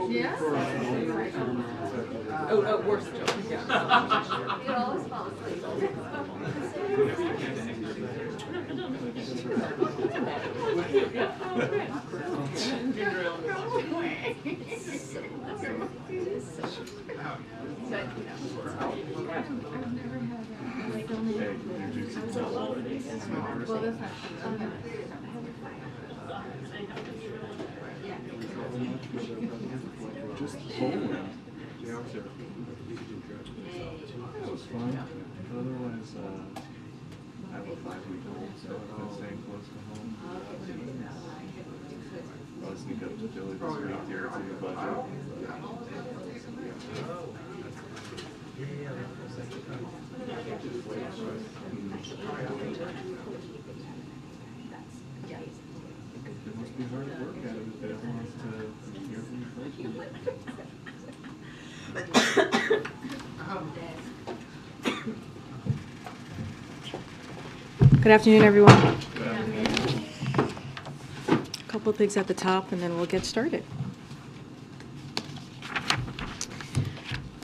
Yeah. Oh, worse joke. Yeah. You always fall asleep. Well, that's not Just bowling. That was fun. Otherwise, I have a 5-week-old, so I've been staying close to home. I'll sneak up to Philly this week here to the budget. It must be hard work out of it that it wants to hear from you Good afternoon, everyone. A couple of things at the top, and then we'll get started.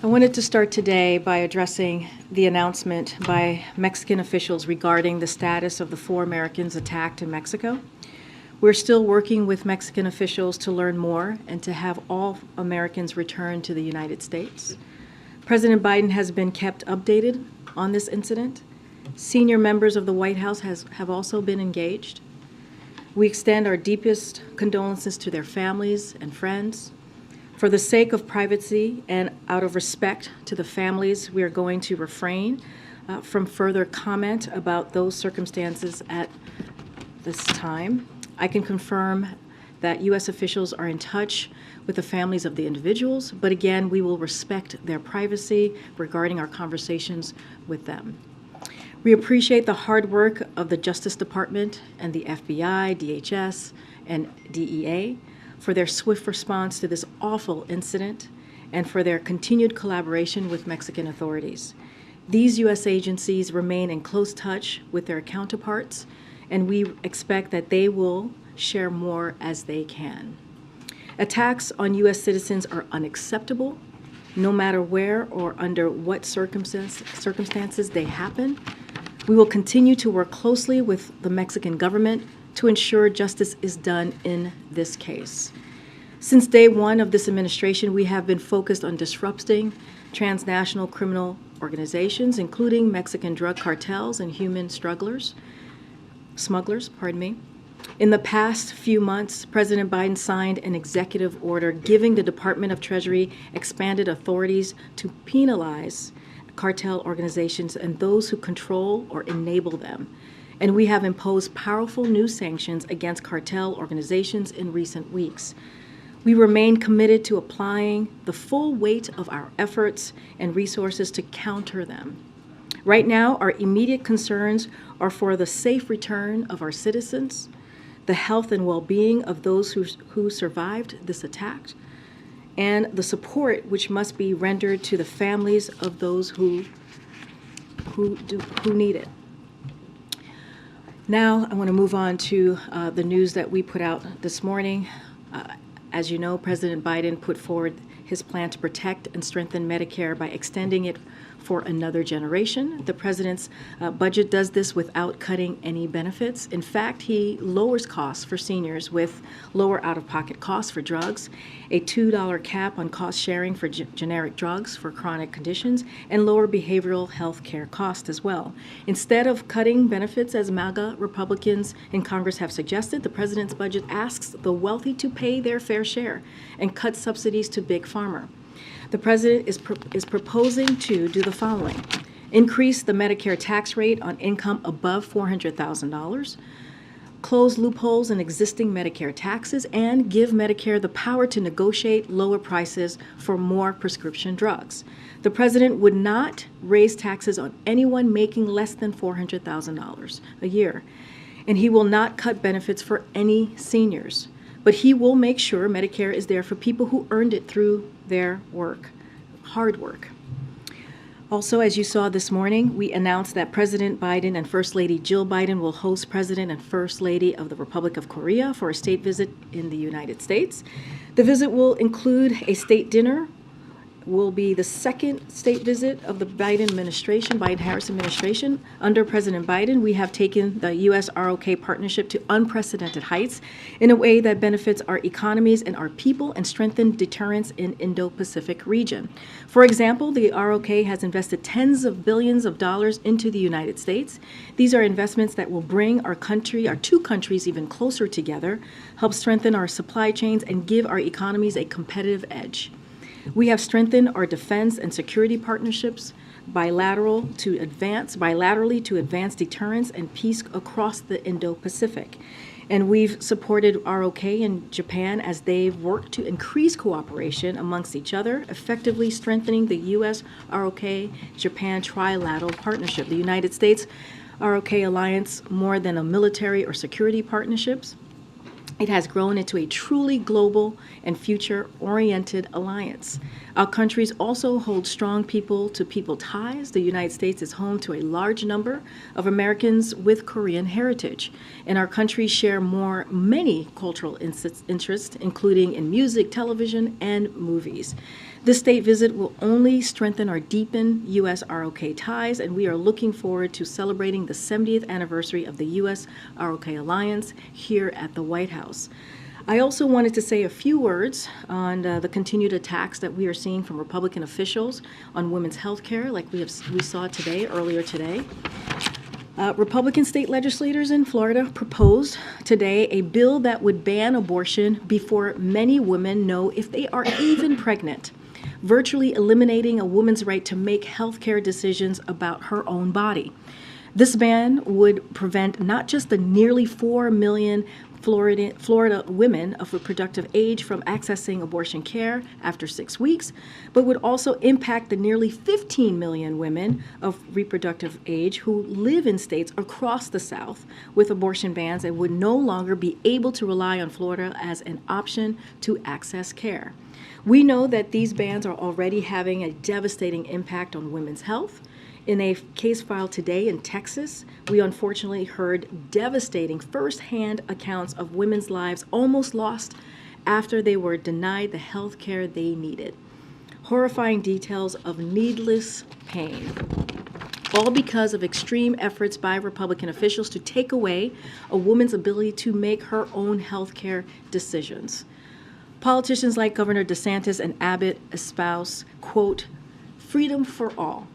I wanted to start today by addressing the announcement by Mexican officials regarding the status of the 4 Americans attacked in Mexico. We're still working with Mexican officials to learn more and to have all Americans return to the United States. President Biden has been kept updated on this incident. Senior members of the White House have also been engaged. We extend our deepest condolences to their families and friends. For the sake of privacy and out of respect to the families, we are going to refrain from further comment about those circumstances at this time. I can confirm that U.S. officials are in touch with the families of the individuals, but again, we will respect their privacy regarding our conversations with them. We appreciate the hard work of the Justice Department and the FBI, DHS, and DEA for their swift response to this awful incident and for their continued collaboration with Mexican authorities. These U.S. agencies remain in close touch with their counterparts, and we expect that they will share more as they can. Attacks on U.S. citizens are unacceptable, no matter where or under what circumstances they happen. We will continue to work closely with the Mexican government to ensure justice is done in this case. Since day one of this administration, we have been focused on disrupting transnational criminal organizations, including Mexican drug cartels and human smugglers. In the past few months, President Biden signed an executive order giving the Department of Treasury expanded authorities to penalize cartel organizations and those who control or enable them. And we have imposed powerful new sanctions against cartel organizations in recent weeks. We remain committed to applying the full weight of our efforts and resources to counter them. Right now, our immediate concerns are for the safe return of our citizens, the health and well-being of those who survived this attack, and the support which must be rendered to the families of those who need it. Now, I want to move on to the news that we put out this morning. As you know, President Biden put forward his plan to protect and strengthen Medicare by extending it for another generation. The president's budget does this without cutting any benefits. In fact, he lowers costs for seniors with lower out-of-pocket costs for drugs, a $2 cap on cost sharing for generic drugs for chronic conditions, and lower behavioral health care costs as well. Instead of cutting benefits, as MAGA Republicans in Congress have suggested, the president's budget asks the wealthy to pay their fair share and cut subsidies to Big Pharma. The president is proposing to do the following: increase the Medicare tax rate on income above $400,000, close loopholes in existing Medicare taxes, and give Medicare the power to negotiate lower prices for more prescription drugs. The president would not raise taxes on anyone making less than $400,000 a year, and he will not cut benefits for any seniors. But he will make sure Medicare is there for people who earned it through their work, hard work. Also, as you saw this morning, we announced that President Biden and First Lady Jill Biden will host President and First Lady of the Republic of Korea for a state visit in the United States. The visit will include a state dinner, will be the second state visit of the Biden-Harris administration. Under President Biden, we have taken the U.S.-ROK partnership to unprecedented heights in a way that benefits our economies and our people and strengthen deterrence in Indo-Pacific region. For example, the ROK has invested tens of billions of dollars into the United States. These are investments that will bring our two countries even closer together, help strengthen our supply chains, and give our economies a competitive edge. We have strengthened our defense and security partnerships bilaterally to advance deterrence and peace across the Indo-Pacific. And we've supported ROK and Japan as they've worked to increase cooperation amongst each other, effectively strengthening the U.S. ROK-Japan trilateral partnership. The United States ROK alliance, more than a military or security partnerships, it has grown into a truly global and future-oriented alliance. Our countries also hold strong people-to-people ties. The United States is home to a large number of Americans with Korean heritage, and our countries share many cultural interests, including in music, television, and movies. This state visit will only strengthen our deepened U.S. ROK ties, and we are looking forward to celebrating the 70th anniversary of the U.S. ROK Alliance here at the White House. I also wanted to say a few words on the continued attacks that we are seeing from Republican officials on women's health care, like we saw earlier today. Republican state legislators in Florida proposed today a bill that would ban abortion before many women know if they are even pregnant, virtually eliminating a woman's right to make health care decisions about her own body. This ban would prevent not just the nearly 4 million Florida women of reproductive age from accessing abortion care after 6 weeks, but would also impact the nearly 15 million women of reproductive age who live in states across the South with abortion bans and would no longer be able to rely on Florida as an option to access care. We know that these bans are already having a devastating impact on women's health. In a case filed today in Texas, we unfortunately heard devastating firsthand accounts of women's lives almost lost after they were denied the health care they needed. Horrifying details of needless pain, all because of extreme efforts by Republican officials to take away a woman's ability to make her own health care decisions. Politicians like Governor DeSantis and Abbott espouse, quote, freedom for all,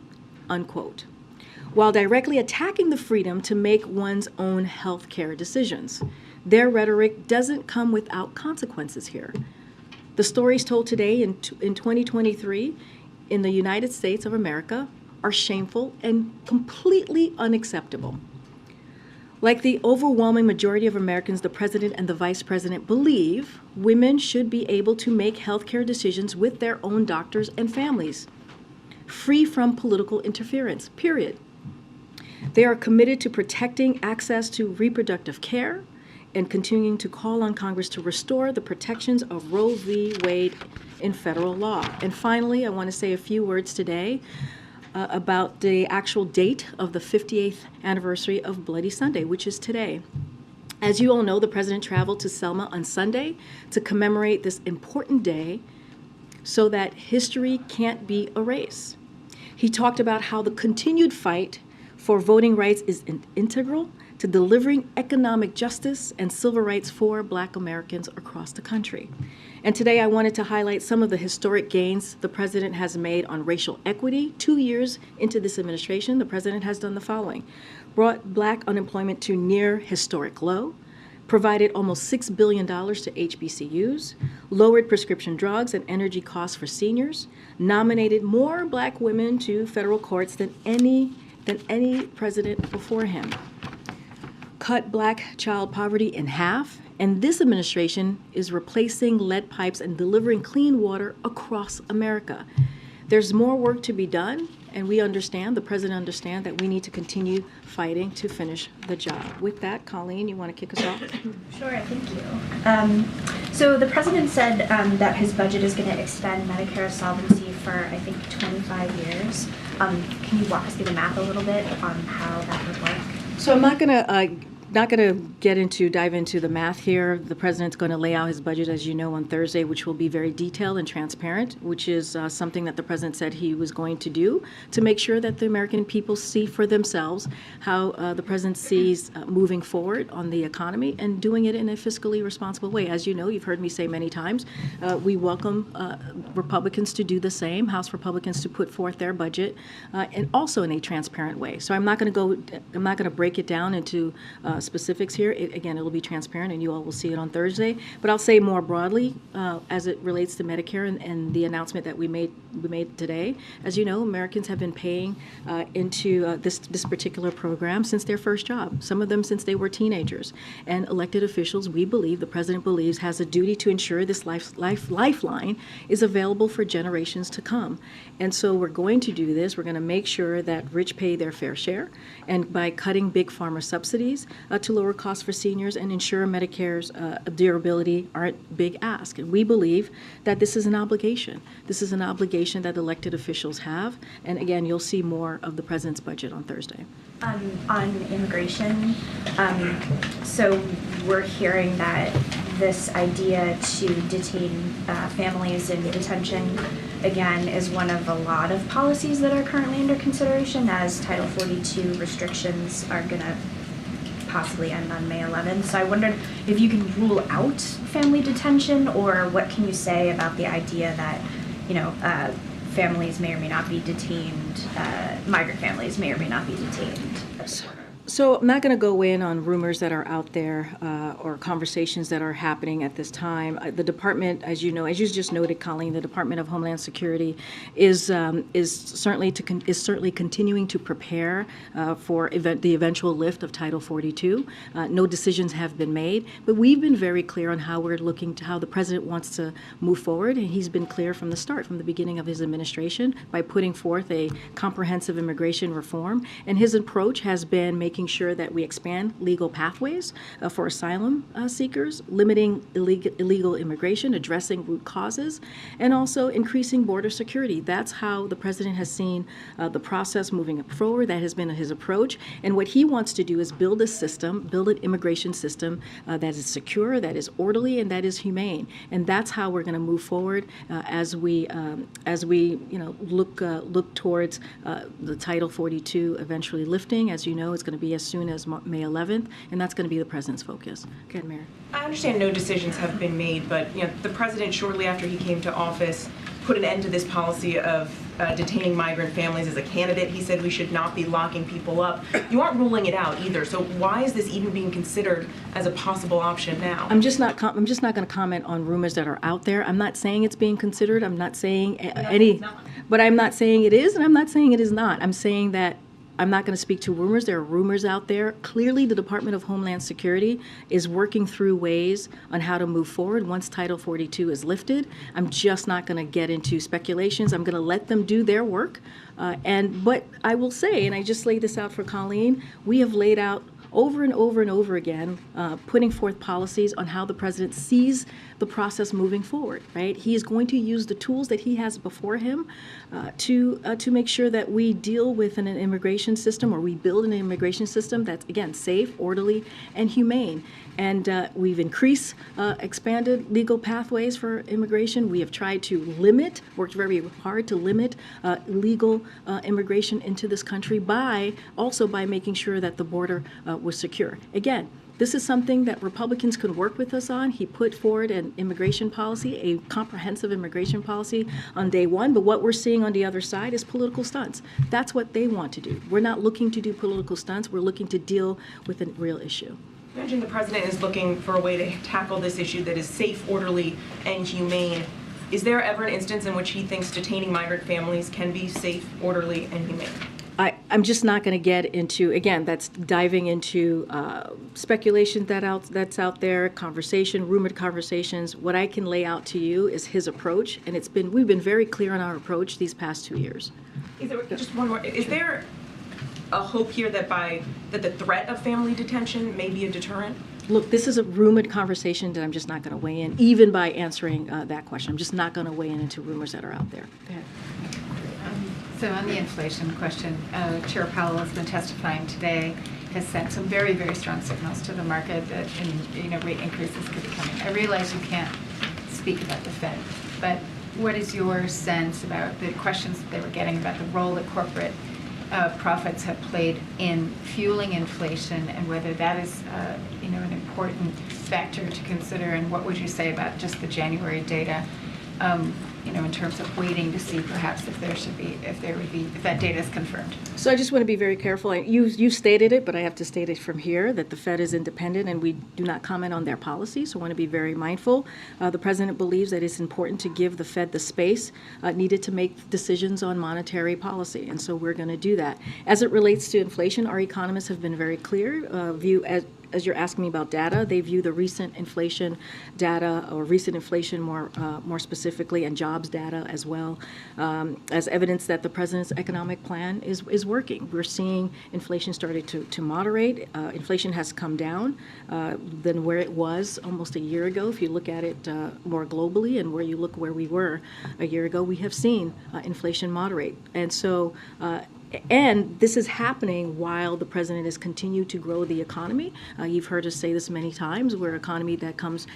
unquote, while directly attacking the freedom to make one's own health care decisions. Their rhetoric doesn't come without consequences here. The stories told today in 2023 in the United States of America are shameful and completely unacceptable. Like the overwhelming majority of Americans, the president and the vice president believe women should be able to make health care decisions with their own doctors and families, free from political interference, period. They are committed to protecting access to reproductive care and continuing to call on Congress to restore the protections of Roe v. Wade in federal law. And finally, I want to say a few words today about the actual date of the 58th anniversary of Bloody Sunday, which is today. As you all know, the president traveled to Selma on Sunday to commemorate this important day so that history can't be erased. He talked about how the continued fight for voting rights is integral to delivering economic justice and civil rights for Black Americans across the country. And today I wanted to highlight some of the historic gains the president has made on racial equity. 2 years into this administration, the president has done the following: brought Black unemployment to near historic low, provided almost $6 billion to HBCUs, lowered prescription drugs and energy costs for seniors, nominated more Black women to federal courts than any president before him, cut Black child poverty in half, and this administration is replacing lead pipes and delivering clean water across America. There's more work to be done, and we understand, the president understands, that we need to continue fighting to finish the job. With that, Colleen, you want to kick us off? Sure, thank you. So the president said that his budget is going to extend Medicare solvency for, I think, 25 years. Can you walk us through the math a little bit on how that would work? So I'm not going to dive into the math here. The president's going to lay out his budget, as you know, on Thursday, which will be very detailed and transparent, which is something that the president said he was going to do to make sure that the American people see for themselves how the president sees moving forward on the economy and doing it in a fiscally responsible way. As you know, you've heard me say many times, we welcome Republicans to do the same, House Republicans to put forth their budget, and also in a transparent way. So I'm not going to break it down into specifics here. It'll be transparent, and you all will see it on Thursday. But I'll say more broadly, as it relates to Medicare and the announcement that we made today. As you know, Americans have been paying into this particular program since their first job. Some of them since they were teenagers. And elected officials, we believe, the president believes, has a duty to ensure this lifeline is available for generations to come. And so we're going to do this. We're going to make sure that rich pay their fair share, and by cutting big pharma subsidies to lower costs for seniors and ensure Medicare's durability aren't big ask. And we believe that this is an obligation. This is an obligation that elected officials have. And again, you'll see more of the president's budget on Thursday. On immigration, so we're hearing that this idea to detain families in detention, again, is one of a lot of policies that are currently under consideration, as Title 42 restrictions are going to possibly end on May 11th. So I wondered if you can rule out family detention, or what can you say about the idea that, families may or may not be detained, migrant families may or may not be detained at the border? So I'm not going to go in on rumors that are out there or conversations that are happening at this time. The department, as you know, as you just noted, Colleen, the Department of Homeland Security is certainly continuing to prepare for the eventual lift of Title 42. No decisions have been made, but we've been very clear on how we're looking to how the president wants to move forward, and he's been clear from the start, from the beginning of his administration, by putting forth a comprehensive immigration reform. And his approach has been making sure that we expand legal pathways for asylum seekers, limiting illegal immigration, addressing root causes, and also increasing border security. That's how the president has seen the process moving forward. That has been his approach. And what he wants to do is build an immigration system that is secure, that is orderly, and that is humane. And that's how we're going to move forward as we look towards the Title 42 eventually lifting. As you know, it's going to be as soon as May 11th, and that's going to be the president's focus. Go ahead, Mayor. I understand no decisions have been made, but the president, shortly after he came to office, put an end to this policy of detaining migrant families as a candidate. He said we should not be locking people up. You aren't ruling it out either. So why is this even being considered as a possible option now? I'm just not going to comment on rumors that are out there. I'm not saying it's being considered. I'm not saying but I'm not saying it is, and I'm not saying it is not. I'm saying that I'm not going to speak to rumors. There are rumors out there. Clearly, the Department of Homeland Security is working through ways on how to move forward once Title 42 is lifted. I'm just not going to get into speculations. I'm going to let them do their work. But I will say, and I just laid this out for Colleen, we have laid out over and over and over again, putting forth policies on how the president sees the process moving forward, right? He is going to use the tools that he has before him to make sure that we deal with an immigration system, or we build an immigration system that's, again, safe, orderly, and humane. And we've expanded legal pathways for immigration. We have tried to worked very hard to limit illegal immigration into this country by making sure that the border was secure. Again, this is something that Republicans could work with us on. He put forward an immigration policy, a comprehensive immigration policy on day one, but what we're seeing on the other side is political stunts. That's what they want to do. We're not looking to do political stunts. We're looking to deal with a real issue. Imagine the president is looking for a way to tackle this issue that is safe, orderly, and humane. Is there ever an instance in which he thinks detaining migrant families can be safe, orderly, and humane? I'm just not going to get into, again, that's diving into speculation that's out there, rumored conversations. What I can lay out to you is his approach, and we've been very clear on our approach these past 2 years. Is there, just one more, is there a hope here that the threat of family detention may be a deterrent? Look, this is a rumored conversation that I'm just not going to weigh in, even by answering that question. I'm just not going to weigh in into rumors that are out there. Go ahead. So on the inflation question, Chair Powell has been testifying today, has sent some very, very strong signals to the market that rate increases could be coming. I realize you can't speak about the Fed, but what is your sense about the questions that they were getting about the role that corporate profits have played in fueling inflation, and whether that is an important factor to consider, and what would you say about just the January data? In terms of waiting to see perhaps if that data is confirmed. So I just want to be very careful. You stated it, but I have to state it from here that the Fed is independent and we do not comment on their policy. So I want to be very mindful. The president believes that it's important to give the Fed the space needed to make decisions on monetary policy, and so we're going to do that. As it relates to inflation, our economists have been very clear. As you're asking me about data, they view the recent inflation data, or recent inflation more specifically, and jobs data as well, as evidence that the president's economic plan is working. We're seeing inflation starting to moderate. Inflation has come down than where it was almost a year ago. If you look at it more globally, and where we were a year ago, we have seen inflation moderate. And so and this is happening while the president has continued to grow the economy. You've heard us say this many times. We're an economy that grows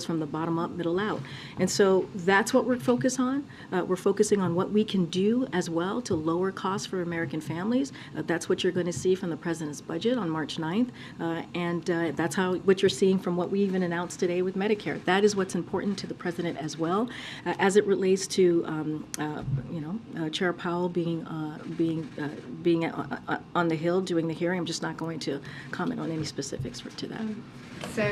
from the bottom up, middle out. And so that's what we're focused on. We're focusing on what we can do as well to lower costs for American families. That's what you're going to see from the president's budget on March 9th. And that's what you're seeing from what we even announced today with Medicare. That is what's important to the president as well. As it relates to, Chair Powell being on the Hill doing the hearing, I'm just not going to comment on any specifics to that. So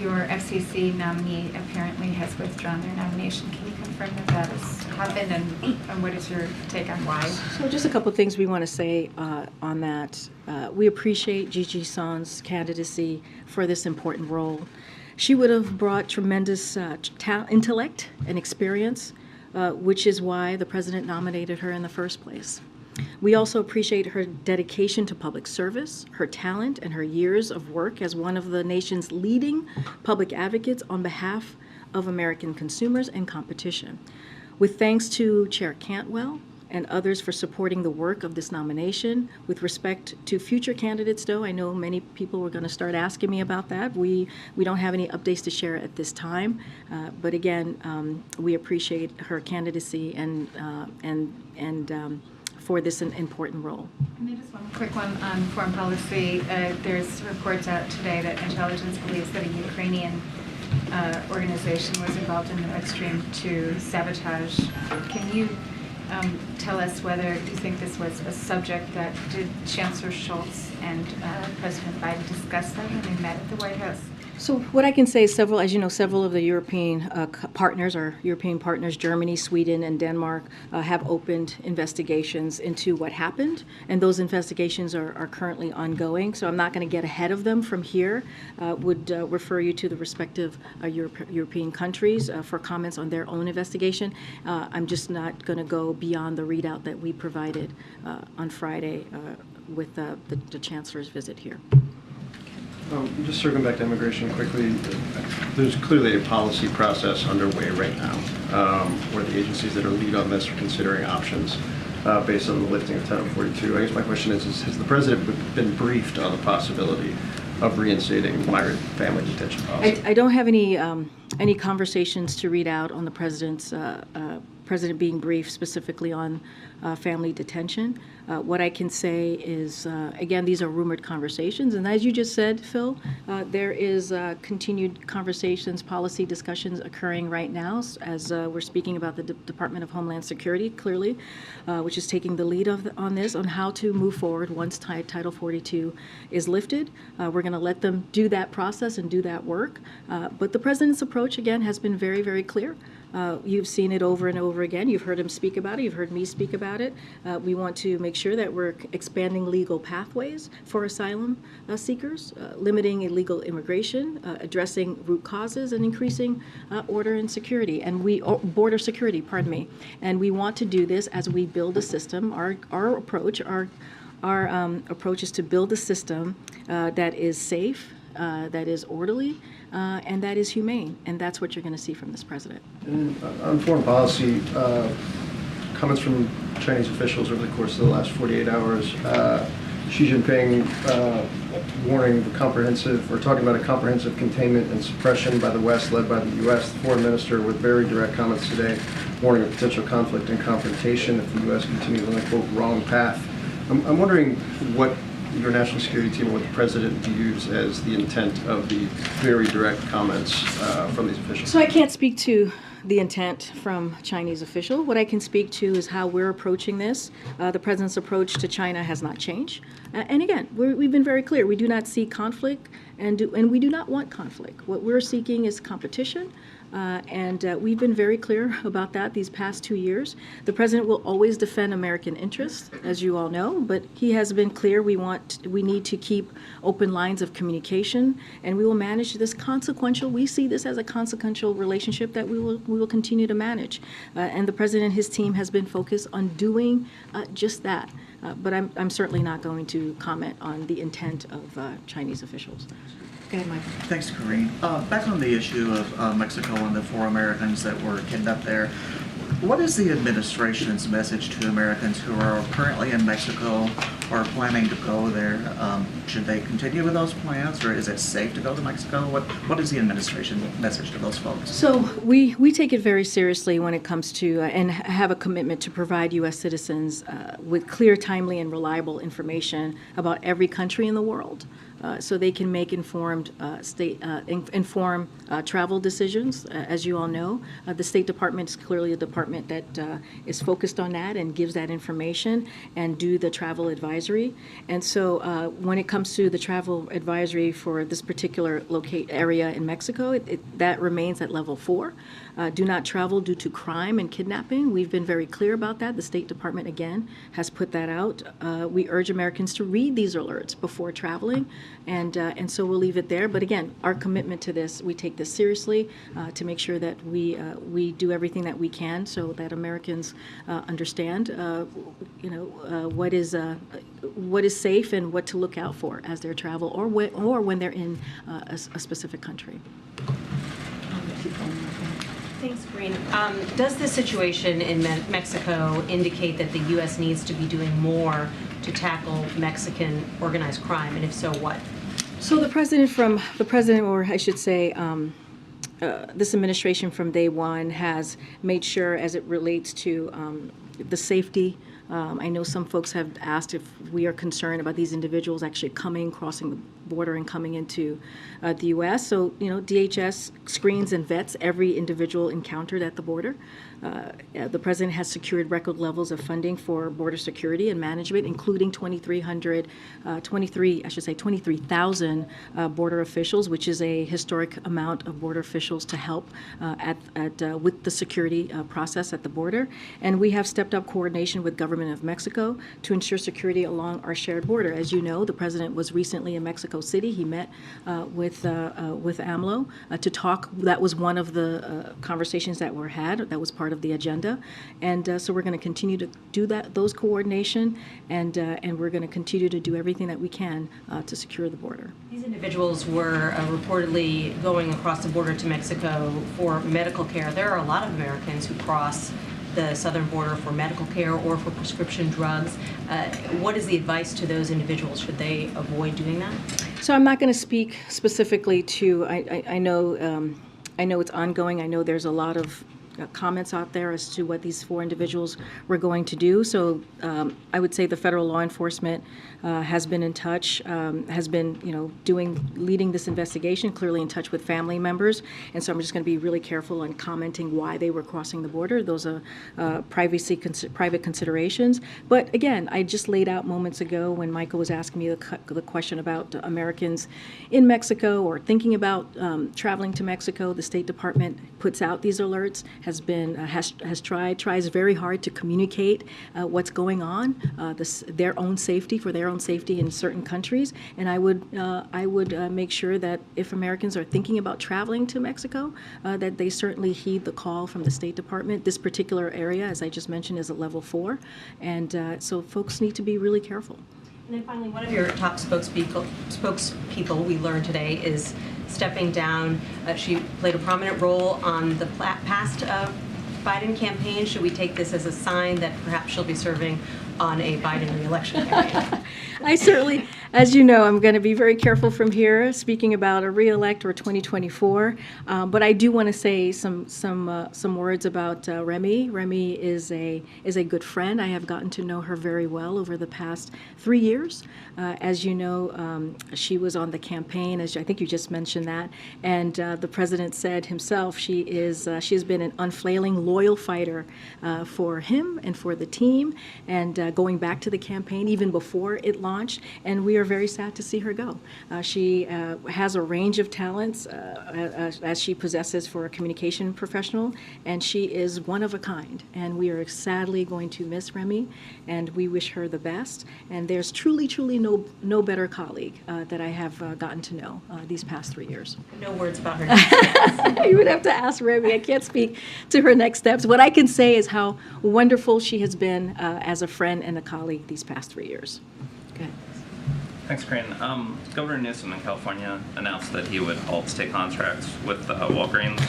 your FCC nominee apparently has withdrawn their nomination. Can you confirm that has happened, and what is your take on why? So just a couple of things we want to say on that. We appreciate Gigi Son's candidacy for this important role. She would have brought tremendous intellect and experience, which is why the president nominated her in the first place. We also appreciate her dedication to public service, her talent, and her years of work as one of the nation's leading public advocates on behalf of American consumers and competition. With thanks to Chair Cantwell and others for supporting the work of this nomination. With respect to future candidates, though, I know many people were going to start asking me about that. We don't have any updates to share at this time, but again, we appreciate her candidacy and for this important role. And then just one quick one on foreign policy. There's reports out today that intelligence believes that a Ukrainian organization was involved in the Nord Stream 2 sabotage. Can you tell us whether you think this was a subject that did Chancellor Scholz and President Biden discuss that when they met at the White House? So what I can say is several of the European partners, Germany, Sweden, and Denmark, have opened investigations into what happened, and those investigations are currently ongoing. So I'm not going to get ahead of them from here. Would refer you to the respective European countries for comments on their own investigation. I'm just not going to go beyond the readout that we provided on Friday with the Chancellor's visit here. Just circling back to immigration quickly, there's clearly a policy process underway right now where the agencies that are lead on this are considering options based on the lifting of Title 42. I guess my question is has the President been briefed on the possibility of reinstating migrant family detention policy? I don't have any conversations to read out on the President being briefed specifically on family detention. What I can say is, again, these are rumored conversations, and as you just said, Phil, there is continued conversations, policy discussions occurring right now as we're speaking about the Department of Homeland Security, clearly, which is taking the lead on this, on how to move forward once Title 42 is lifted. We're going to let them do that process and do that work, but the President's approach, again, has been very, very clear. You've seen it over and over again. You've heard him speak about it. You've heard me speak about it. We want to make sure that we're expanding legal pathways for asylum seekers, limiting illegal immigration, addressing root causes, and increasing order and security, and border security, pardon me. And we want to do this as we build a system. Our approach is to build a system that is safe, that is orderly, and that is humane. And that's what you're going to see from this president. And on foreign policy, comments from Chinese officials over the course of the last 48 hours, Xi Jinping talking about a comprehensive containment and suppression by the West led by the U.S. The foreign minister with very direct comments today, warning of potential conflict and confrontation if the U.S. continues on the, quote, wrong path. I'm wondering what your national security team, what the president views as the intent of the very direct comments from these officials. So I can't speak to the intent from Chinese official. What I can speak to is how we're approaching this. The president's approach to China has not changed. And again, we've been very clear. We do not seek conflict, and we do not want conflict. What we're seeking is competition. And we've been very clear about that these past 2 years. The president will always defend American interests, as you all know, but he has been clear we need to keep open lines of communication, and we will manage this we see this as a consequential relationship that we will continue to manage. And the president and his team has been focused on doing just that. But I'm certainly not going to comment on the intent of Chinese officials. Go ahead, Michael. Thanks, Karine. Back on the issue of Mexico and the 4 Americans that were kidnapped there, what is the administration's message to Americans who are currently in Mexico or planning to go there? Should they continue with those plans, or is it safe to go to Mexico? What is the administration message to those folks? So we take it very seriously when it comes to and have a commitment to provide U.S. citizens with clear, timely, and reliable information about every country in the world. So they can make informed travel decisions. As you all know, the State Department is clearly a department that is focused on that and gives that information and do the travel advisory. And so when it comes to the travel advisory for this particular area in Mexico, that remains at level 4. Do not travel due to crime and kidnapping. We've been very clear about that. The State Department, again, has put that out. We urge Americans to read these alerts before traveling, and so we'll leave it there. But again, our commitment to this, we take this seriously to make sure that we do everything that we can so that Americans understand, what is safe and what to look out for as they travel or when they're in a specific country. Thanks, Karine. Does the situation in Mexico indicate that the U.S. needs to be doing more to tackle Mexican organized crime, and if so, what? So the president, or I should say, this administration from day one has made sure, as it relates to the safety. I know some folks have asked if we are concerned about these individuals actually crossing the border and coming into the U.S. So, DHS screens and vets every individual encountered at the border. The president has secured record levels of funding for border security and management, including 23,000 border officials, which is a historic amount of border officials to help with the security process at the border. And we have stepped up coordination with government of Mexico to ensure security along our shared border. As you know, the president was recently in Mexico City. He met with AMLO to talk. That was one of the conversations that were had. That was part of the agenda, and so we're going to continue to do those coordination, and we're going to continue to do everything that we can to secure the border. These individuals were reportedly going across the border to Mexico for medical care. There are a lot of Americans who cross the southern border for medical care or for prescription drugs. What is the advice to those individuals? Should they avoid doing that? So I'm not going to speak specifically to. I know it's ongoing. I know there's a lot of comments out there as to what these 4 individuals were going to do. So I would say the federal law enforcement has been in touch, has been, leading this investigation, clearly in touch with family members. And so I'm just going to be really careful on commenting why they were crossing the border. Those are private considerations. But again, I just laid out moments ago when Michael was asking me the question about Americans in Mexico or thinking about traveling to Mexico. The State Department puts out these alerts, tries very hard to communicate what's going on, their own safety in certain countries. And I would make sure that if Americans are thinking about traveling to Mexico, that they certainly heed the call from the State Department. This particular area, as I just mentioned, is a level 4, and so folks need to be really careful. And then finally, one of your top spokespeople we learned today is stepping down. She played a prominent role on the past Biden campaign. Should we take this as a sign that perhaps she'll be serving on a Biden re-election campaign? I certainly, as you know, I'm going to be very careful from here speaking about a re-elect or 2024. But I do want to say some words about Remy. Remy is a good friend. I have gotten to know her very well over the past 3 years. As you know, she was on the campaign, as I think you just mentioned that, and the president said himself she has been an unfailing, loyal fighter for him and for the team, and going back to the campaign even before it launched, and we are very sad to see her go. She has a range of talents as she possesses for a communication professional, and she is one of a kind, and we are sadly going to miss Remy, and we wish her the best. And there's truly no better colleague that I have gotten to know these past 3 years. No words about her next steps. You would have to ask Remy. I can't speak to her next steps. What I can say is how wonderful she has been as a friend and a colleague these past 3 years. Go ahead. Thanks, Karine. Governor Newsom in California announced that he would halt state contracts with Walgreens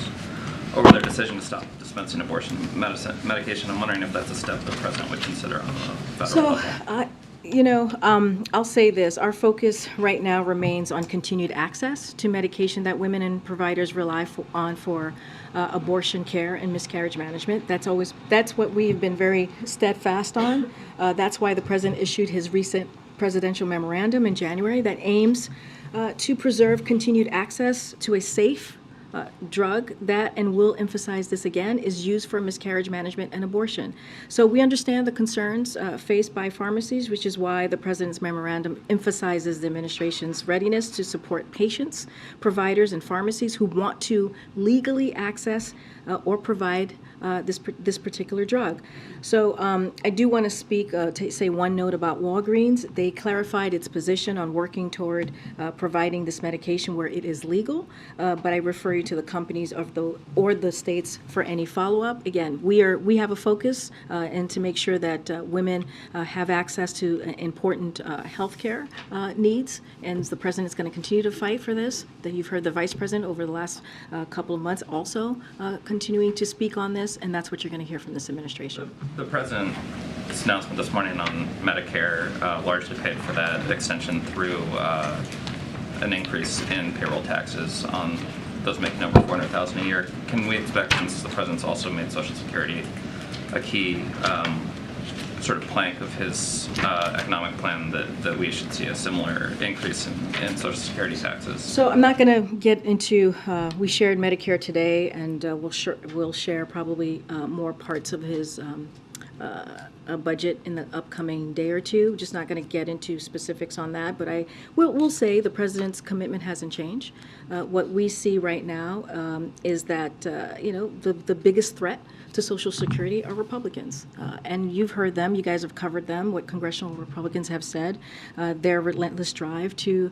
over their decision to stop dispensing abortion medication. I'm wondering if that's a step the president would consider on the federal level. I'll say this. Our focus right now remains on continued access to medication that women and providers rely on for abortion care and miscarriage management. That's what we have been very steadfast on. That's why the president issued his recent presidential memorandum in January that aims to preserve continued access to a safe drug that, and we'll emphasize this again, is used for miscarriage management and abortion. So we understand the concerns faced by pharmacies, which is why the president's memorandum emphasizes the administration's readiness to support patients, providers, and pharmacies who want to legally access or provide this particular drug. So I do want to speak, to say one note about Walgreens. They clarified its position on working toward providing this medication where it is legal, but I refer you to the companies or the states for any follow-up. Again, we have a focus and to make sure that women have access to important health care needs, and the president is going to continue to fight for this. That you've heard the vice president over the last couple of months also continuing to speak on this, and that's what you're going to hear from this administration. The president's announcement this morning on Medicare largely paid for that extension through an increase in payroll taxes on those making over $400,000 a year. Can we expect, since the president's also made Social Security a key sort of plank of his economic plan, that we should see a similar increase in Social Security taxes? So I'm not going to get into, we shared Medicare today, and we'll share probably more parts of his budget in the upcoming day or two. Just not going to get into specifics on that, but we'll say the president's commitment hasn't changed. What we see right now is that the biggest threat to Social Security are Republicans. And you've heard them, you guys have covered them, what congressional Republicans have said, their relentless drive to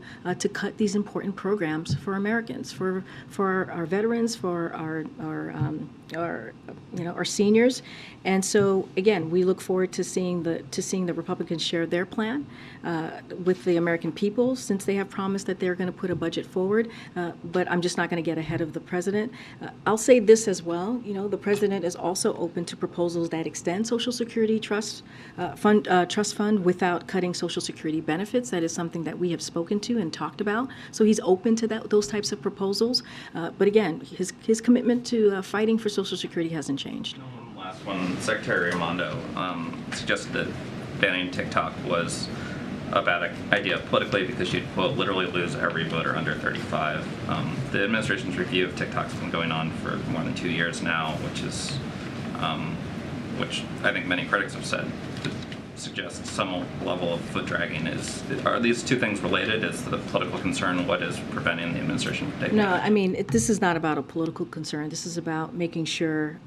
cut these important programs for Americans, for our veterans, for our seniors. And so again, we look forward to seeing the Republicans share their plan with the American people, since they have promised that they're going to put a budget forward. But I'm just not going to get ahead of the president. I'll say this as well. The president is also open to proposals that extend Social Security trust fund without cutting Social Security benefits. That is something that we have spoken to and talked about. So he's open to those types of proposals. But again, his commitment to fighting for Social Security hasn't changed. Last one, Secretary Raimondo suggested that banning TikTok was a bad idea politically because you'd, quote, literally lose every voter under 35. The administration's review of TikTok's been going on for more than 2 years now, which I think many critics have said suggests some level of foot dragging. Are these two things related? Is the political concern what is preventing the administration from taking No, action? I mean, this is not about a political concern. This is about making sure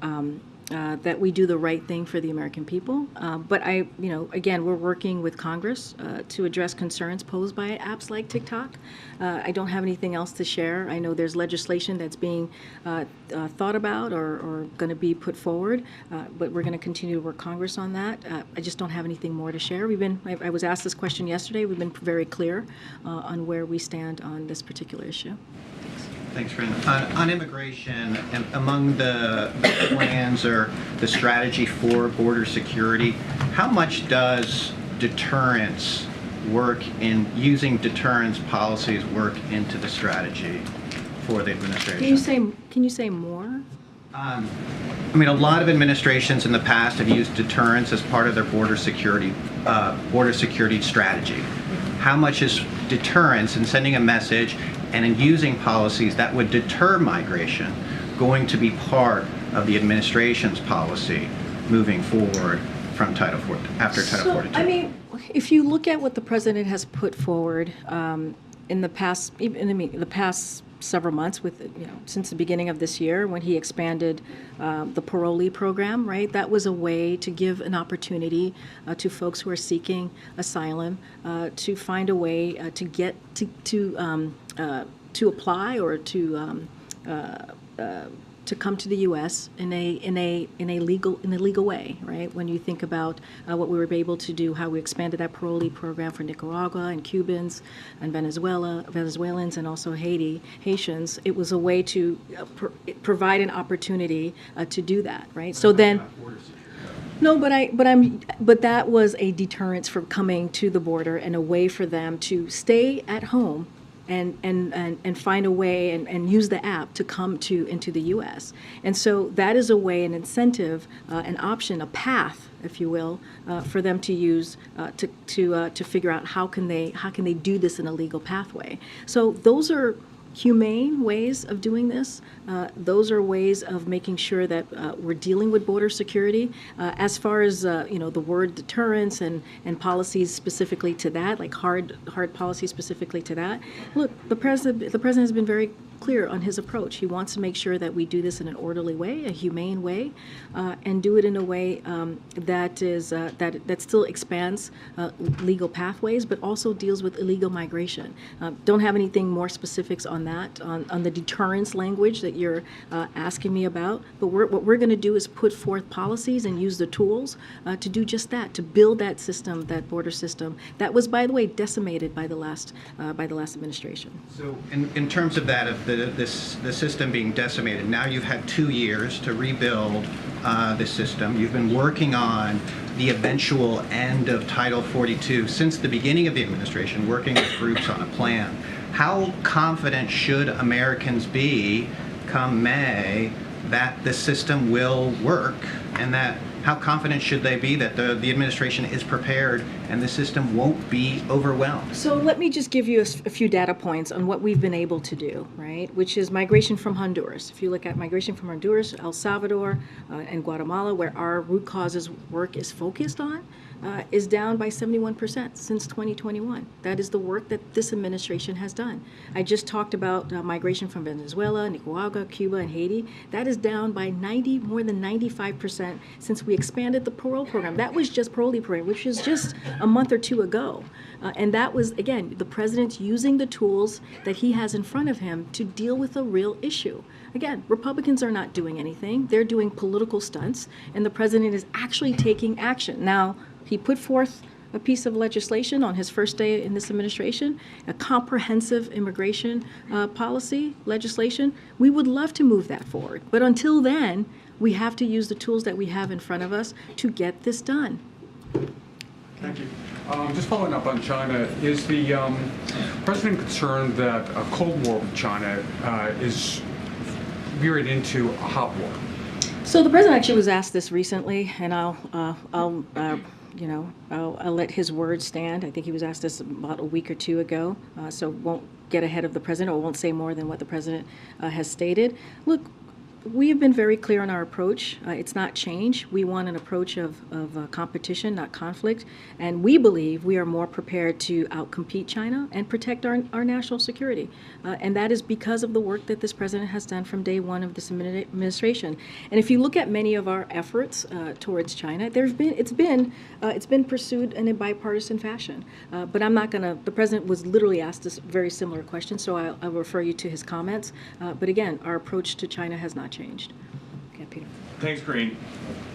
that we do the right thing for the American people. But again, we're working with Congress to address concerns posed by apps like TikTok. I don't have anything else to share. I know there's legislation that's being thought about or going to be put forward, but we're going to continue to work Congress on that. I just don't have anything more to share. I was asked this question yesterday. We've been very clear on where we stand on this particular issue. Thanks, Karine. On immigration, among the plans or the strategy for border security, how much does deterrence work in using deterrence policies work into the strategy for the administration? Can you say more? I mean, a lot of administrations in the past have used deterrence as part of their border security strategy. How much is deterrence and sending a message and in using policies that would deter migration going to be part of the administration's policy moving forward from Title 42? I mean, if you look at what the president has put forward in the past several months, since the beginning of this year, when he expanded the parolee program, right? That was a way to give an opportunity to folks who are seeking asylum to find a way to get to apply or to come to the U.S. in a legal way, right? When you think about what we were able to do, how we expanded that parolee program for Nicaragua and Cubans and Venezuelans and also Haitians, it was a way to provide an opportunity to do that, right? So then. No, but that was a deterrence for coming to the border and a way for them to stay at home and find a way and use the app to come into the U.S. And so that is a way, an incentive, an option, a path, if you will, for them to use to figure out how can they do this in a legal pathway. So those are humane ways of doing this. Those are ways of making sure that we're dealing with border security. As far as the word deterrence and policies specifically to that, like hard policies specifically to that. Look, the president has been very clear on his approach. He wants to make sure that we do this in an orderly way, a humane way, and do it in a way that still expands legal pathways, but also deals with illegal migration. Don't have anything more specifics on that, on the deterrence language that you're asking me about. But what we're going to do is put forth policies and use the tools to do just that, to build that system, that border system that was, by the way, decimated by the last administration. So in terms of that, of the system being decimated, now you've had 2 years to rebuild the system. You've been working on the eventual end of Title 42 since the beginning of the administration, working with groups on a plan. How confident should Americans be come May that the system will work, and that how confident should they be that the administration is prepared and the system won't be overwhelmed? So let me just give you a few data points on what we've been able to do, right? Which is migration from Honduras. If you look at migration from Honduras, El Salvador, and Guatemala, where our root causes work is focused on, is down by 71% since 2021. That is the work that this administration has done. I just talked about migration from Venezuela, Nicaragua, Cuba, and Haiti. That is down by more than 95% since we expanded the parole program. That was just parolee program, which was just a month or two ago. And that was, again, the president using the tools that he has in front of him to deal with a real issue. Again, Republicans are not doing anything. They're doing political stunts, and the president is actually taking action. Now, he put forth a piece of legislation on his first day in this administration, a comprehensive immigration policy legislation. We would love to move that forward. But until then, we have to use the tools that we have in front of us to get this done. Thank you. Just following up on China, is the president concerned that a Cold War with China is veering into a hot war? So the president actually was asked this recently, and I'll let his words stand. I think he was asked this about a week or two ago, so won't get ahead of the president or won't say more than what the president has stated. Look, We have been very clear on our approach. It's not change. We want an approach of competition, not conflict. And we believe we are more prepared to outcompete China and protect our national security. And that is because of the work that this president has done from day one of this administration. And if you look at many of our efforts towards China, it's been pursued in a bipartisan fashion. But I'm not going to. The president was literally asked this very similar question, so I'll refer you to his comments. But again, our approach to China has not changed. Okay, Peter. Thanks, Karine.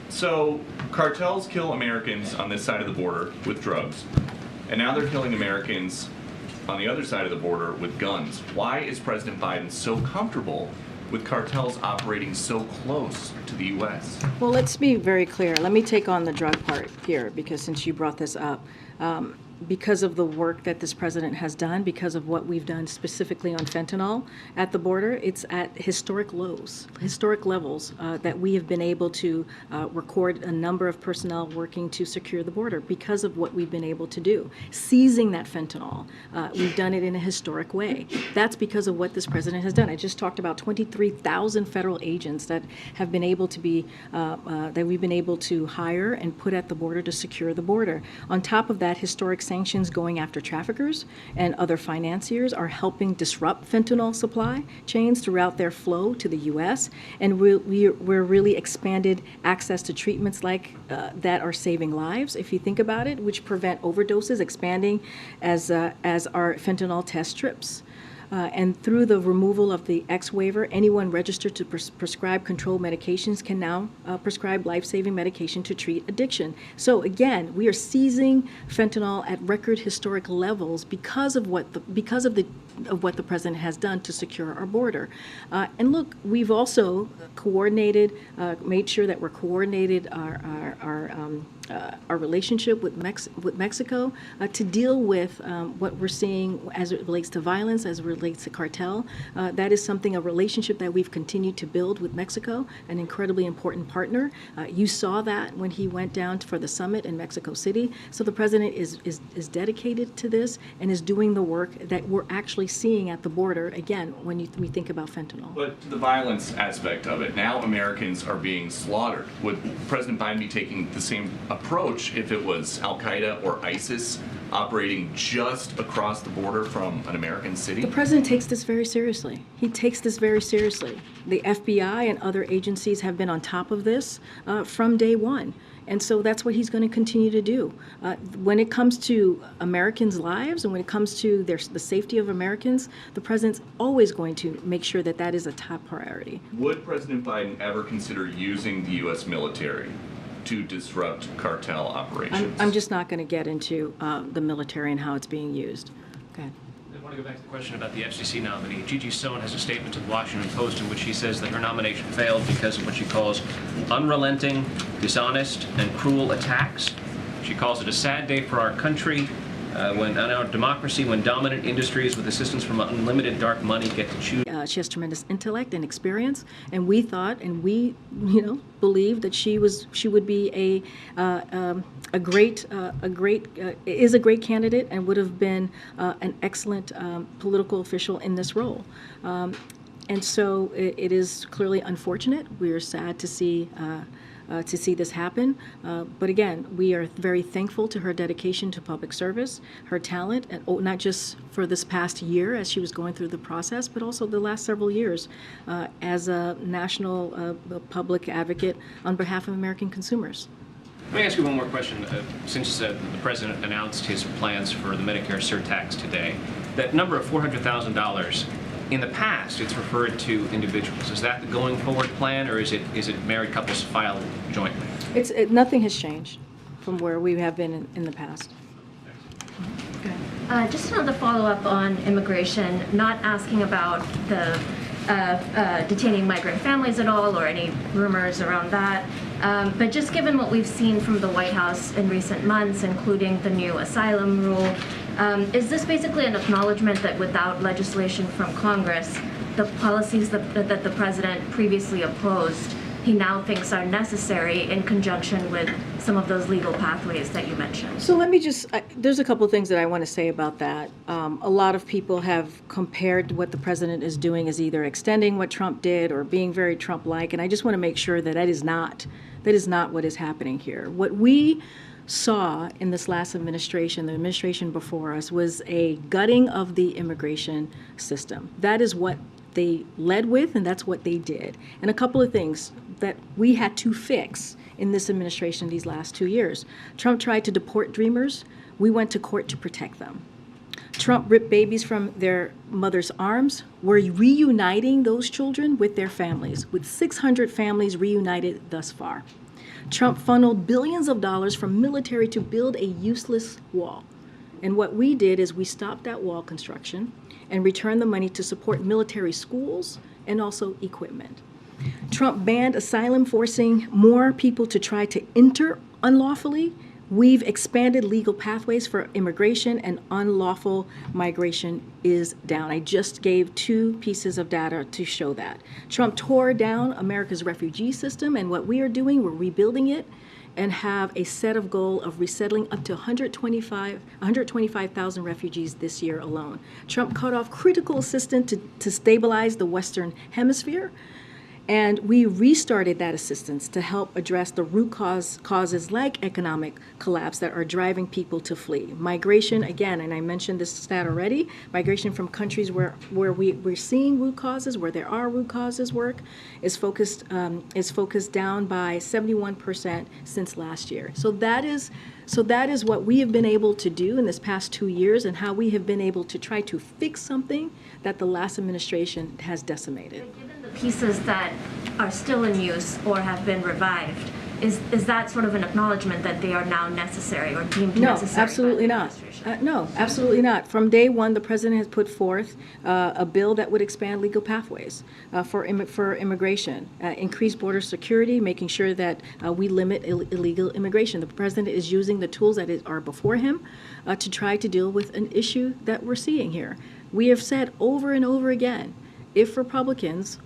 So cartels kill Americans on this side of the border with drugs, and now they're killing Americans on the other side of the border with guns. Why is President Biden so comfortable with cartels operating so close to the U.S.? Well, let's be very clear. Let me take on the drug part here, because since you brought this up, because of the work that this president has done, because of what we've done specifically on fentanyl at the border, it's at historic lows, historic levels that we have been able to record a number of personnel working to secure the border because of what we've been able to do. Seizing that fentanyl, we've done it in a historic way. That's because of what this president has done. I just talked about 23,000 federal agents that have been able to be, that we've been able to hire and put at the border to secure the border. On top of that, historic sanctions going after traffickers and other financiers are helping disrupt fentanyl supply chains throughout their flow to the U.S. And we're really expanded access to treatments like that are saving lives, if you think about it, which prevent overdoses, expanding as our fentanyl test strips. And through the removal of the X waiver, anyone registered to prescribe controlled medications can now prescribe life-saving medication to treat addiction. So again, we are seizing fentanyl at record historic levels because of what the president has done to secure our border. And look, we've also coordinated, made sure that we're coordinated our relationship with Mexico to deal with what we're seeing as it relates to violence, as it relates to cartel. That is a relationship that we've continued to build with Mexico, an incredibly important partner. You saw that when he went down for the summit in Mexico City. So the president is dedicated to this and is doing the work that we're actually seeing at the border, again, when we think about fentanyl. But the violence aspect of it, now Americans are being slaughtered. Would President Biden be taking the same approach if it was Al-Qaeda or ISIS operating just across the border from an American city? The president takes this very seriously. He takes this very seriously. The FBI and other agencies have been on top of this from day one. And so that's what he's going to continue to do. When it comes to Americans' lives and when it comes to the safety of Americans, the president's always going to make sure that that is a top priority. Would President Biden ever consider using the U.S. military to disrupt cartel operations? I'm just not going to get into the military and how it's being used. Okay. I want to go back to the question about the FCC nominee. Gigi Sohn has a statement to the Washington Post in which she says that her nomination failed because of what she calls unrelenting, dishonest, and cruel attacks. She calls it a sad day for our country, when in our democracy, when dominant industries with assistance from unlimited dark money get to choose. She has tremendous intellect and experience, and we thought, and we, believed that she would be a great candidate and would have been an excellent political official in this role. And so it is clearly unfortunate. We are sad to see this happen. But again, we are very thankful to her dedication to public service, her talent, and not just for this past year as she was going through the process, but also the last several years as a national public advocate on behalf of American consumers. Let me ask you one more question. Since the president announced his plans for the Medicare surtax today, that number of $400,000, in the past, it's referred to individuals. Is that the going forward plan, or is it married couples file jointly? Nothing has changed from where we have been in the past. Just another follow-up on immigration, not asking about the detaining migrant families at all or any rumors around that, but just given what we've seen from the White House in recent months, including the new asylum rule, is this basically an acknowledgement that without legislation from Congress, the policies that the president previously opposed he now thinks are necessary in conjunction with some of those legal pathways that you mentioned. So let me just, there's a couple of things that I want to say about that. A lot of people have compared what the president is doing as either extending what Trump did or being very Trump-like, and I just want to make sure that that is not what is happening here. What we saw in this last administration, the administration before us, was a gutting of the immigration system. That is what they led with, and that's what they did. And a couple of things that we had to fix in this administration these last 2 years. Trump tried to deport dreamers. We went to court to protect them. Trump ripped babies from their mother's arms. We're reuniting those children with their families, with 600 families reunited thus far. Trump funneled billions of dollars from military to build a useless wall. And what we did is we stopped that wall construction and returned the money to support military schools and also equipment. Trump banned asylum, forcing more people to try to enter unlawfully. We've expanded legal pathways for immigration, and unlawful migration is down. I just gave 2 pieces of data to show that. Trump tore down America's refugee system, and what we are doing, we're rebuilding it and have a set of goal of resettling up to 125,000 refugees this year alone. Trump cut off critical assistance to stabilize the Western Hemisphere. And we restarted that assistance to help address the root causes like economic collapse that are driving people to flee. Migration, again, and I mentioned this stat already, migration from countries where we're seeing root causes, where there are root causes work, is focused down by 71% since last year. So that is what we have been able to do in this past 2 years, and how we have been able to try to fix something that the last administration has decimated. Pieces that are still in use or have been revived, is that sort of an acknowledgement that they are now necessary or deemed necessary? No, absolutely not. No, absolutely not. From day one, the president has put forth a bill that would expand legal pathways for immigration, increase border security, making sure that we limit illegal immigration. The president is using the tools that are before him to try to deal with an issue that we're seeing here. We have said over and over again, if Republicans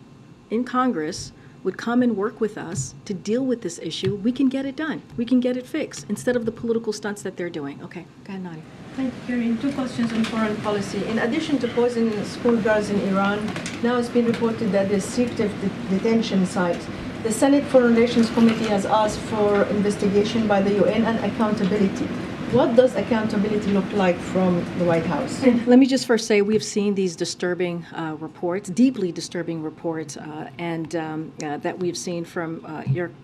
in Congress would come and work with us to deal with this issue, we can get it done. We can get it fixed instead of the political stunts that they're doing. Okay, go ahead, Nadia. Thank you, Karine. 2 questions on foreign policy. In addition to poisoning schoolgirls in Iran, now it's been reported that there's secretive detention sites. The Senate Foreign Relations Committee has asked for investigation by the UN and accountability. What does accountability look like from the White House? Let me just first say we've seen these disturbing reports, deeply disturbing reports, that we've seen from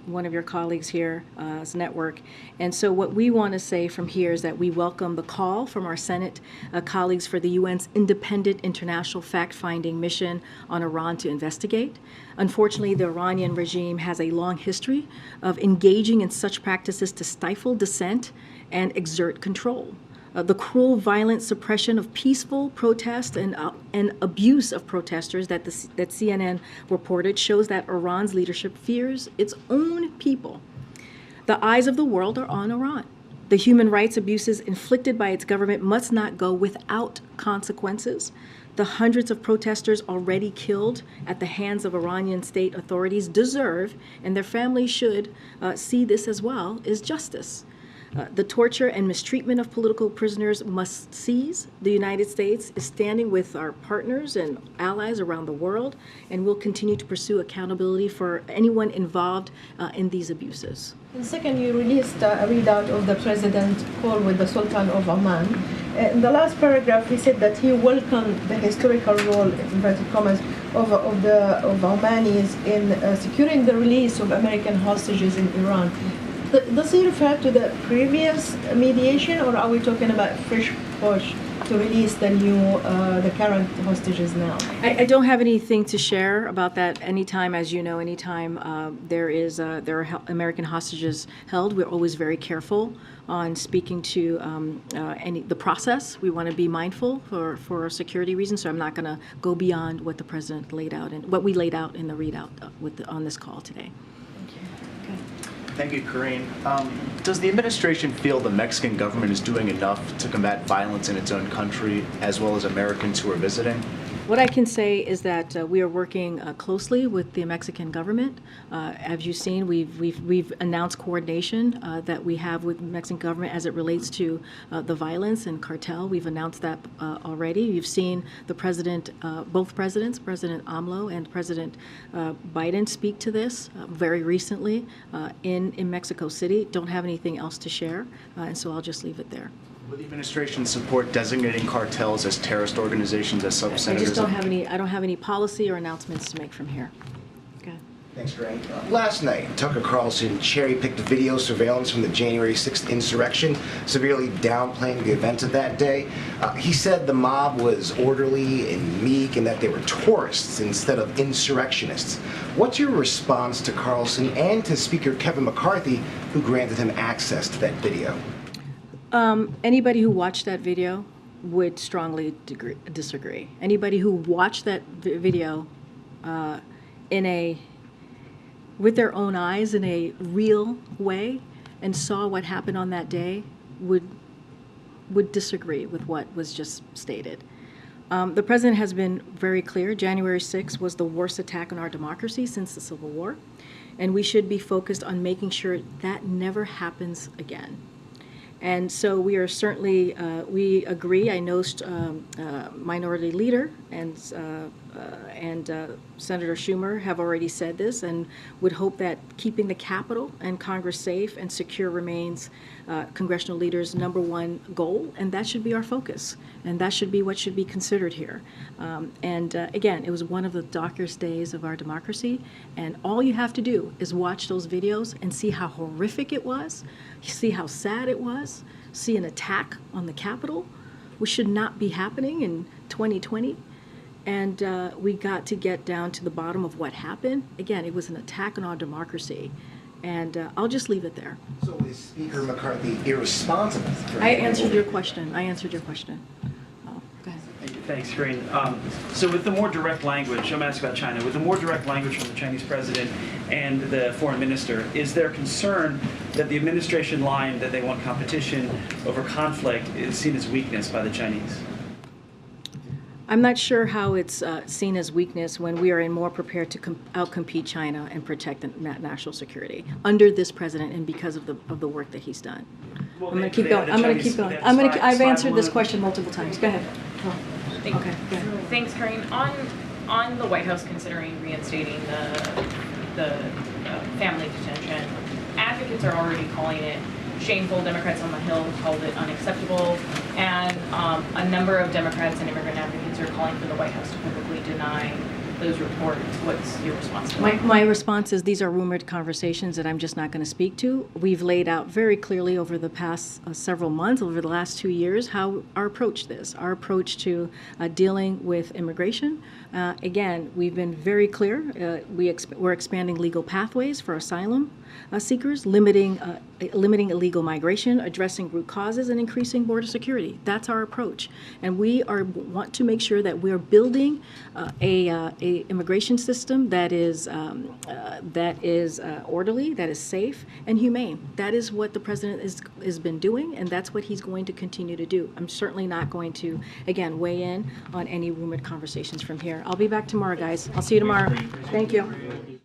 one of your colleagues here's network. And so what we want to say from here is that we welcome the call from our Senate colleagues for the UN's independent international fact-finding mission on Iran to investigate. Unfortunately, the Iranian regime has a long history of engaging in such practices to stifle dissent and exert control. The cruel, violent suppression of peaceful protest and abuse of protesters that CNN reported shows that Iran's leadership fears its own people. The eyes of the world are on Iran. The human rights abuses inflicted by its government must not go without consequences. The hundreds of protesters already killed at the hands of Iranian state authorities deserve, and their families should see this as well, is justice. The torture and mistreatment of political prisoners must cease. The United States is standing with our partners and allies around the world, and will continue to pursue accountability for anyone involved in these abuses. And second, you released a readout of the president's call with the Sultan of Oman. In the last paragraph, he said that he welcomed the historical role, in inverted commas, of Omanis in securing the release of American hostages in Iran. Does he refer to the previous mediation, or are we talking about fresh push to release the current hostages now? I don't have anything to share about that. Anytime, as you know, there are American hostages held, we're always very careful on speaking to the process. We want to be mindful for security reasons, so I'm not going to go beyond what the president laid out and what we laid out in the readout on this call today. Thank you, Karine. Does the administration feel the Mexican government is doing enough to combat violence in its own country, as well as Americans who are visiting? What I can say is that we are working closely with the Mexican government. As you've seen, we've announced coordination that we have with the Mexican government as it relates to the violence and cartel. We've announced that already. You've seen the president, both presidents, President AMLO and President Biden, speak to this very recently in Mexico City. Don't have anything else to share, and so I'll just leave it there. Will the administration support designating cartels as terrorist organizations, as some I senators? just don't have any. I don't have any policy or announcements to make from here. Okay. Thanks, Karine. Last night, Tucker Carlson cherry-picked video surveillance from the January 6th insurrection, severely downplaying the events of that day. He said the mob was orderly and meek and that they were tourists instead of insurrectionists. What's your response to Carlson and to Speaker Kevin McCarthy, who granted him access to that video? Anybody who watched that video would strongly disagree. Anybody who watched that video with their own eyes in a real way and saw what happened on that day would disagree with what was just stated. The president has been very clear. January 6th was the worst attack on our democracy since the Civil War, and we should be focused on making sure that never happens again. And so we are certainly, we agree. I know Minority Leader and Senator Schumer have already said this and would hope that keeping the Capitol and Congress safe and secure remains congressional leaders' #1 goal, and that should be our focus, and that should be what should be considered here. Again, it was one of the darkest days of our democracy, and all you have to do is watch those videos and see how horrific it was, see how sad it was, see an attack on the Capitol, which should not be happening in 2020. And we got to get down to the bottom of what happened. Again, it was an attack on our democracy. And I'll just leave it there. So is Speaker McCarthy irresponsible? I answered your question. I answered your question. Oh, go ahead. Thanks, Karine. So with the more direct language, I'm going to ask about China, with the more direct language from the Chinese president and the foreign minister, is there concern that the administration line that they want competition over conflict is seen as weakness by the Chinese? I'm not sure how it's seen as weakness when we are more prepared to outcompete China and protect the national security under this president and because of the work that he's done. Well, I'm going to keep going. I've answered this question multiple times. Go ahead. Oh. Okay. Go ahead. Thanks, Karine. On the White House considering reinstating the family detention, advocates are already calling it shameful. Democrats on the Hill called it unacceptable, and a number of Democrats and immigrant advocates are calling for the White House to publicly deny those reports. What's your response to that? My response is these are rumored conversations that I'm just not going to speak to. We've laid out very clearly over the past several months, over the last 2 years, how our approach to dealing with immigration. Again, we've been very clear. We're expanding legal pathways for asylum seekers, limiting illegal migration, addressing root causes, and increasing border security. That's our approach, and we want to make sure that we're building a immigration system that is orderly, that is safe, and humane. That is what the president has been doing, and that's what he's going to continue to do. I'm certainly not going to, again, weigh in on any rumored conversations from here. I'll be back tomorrow, guys. I'll see you tomorrow. Thank you.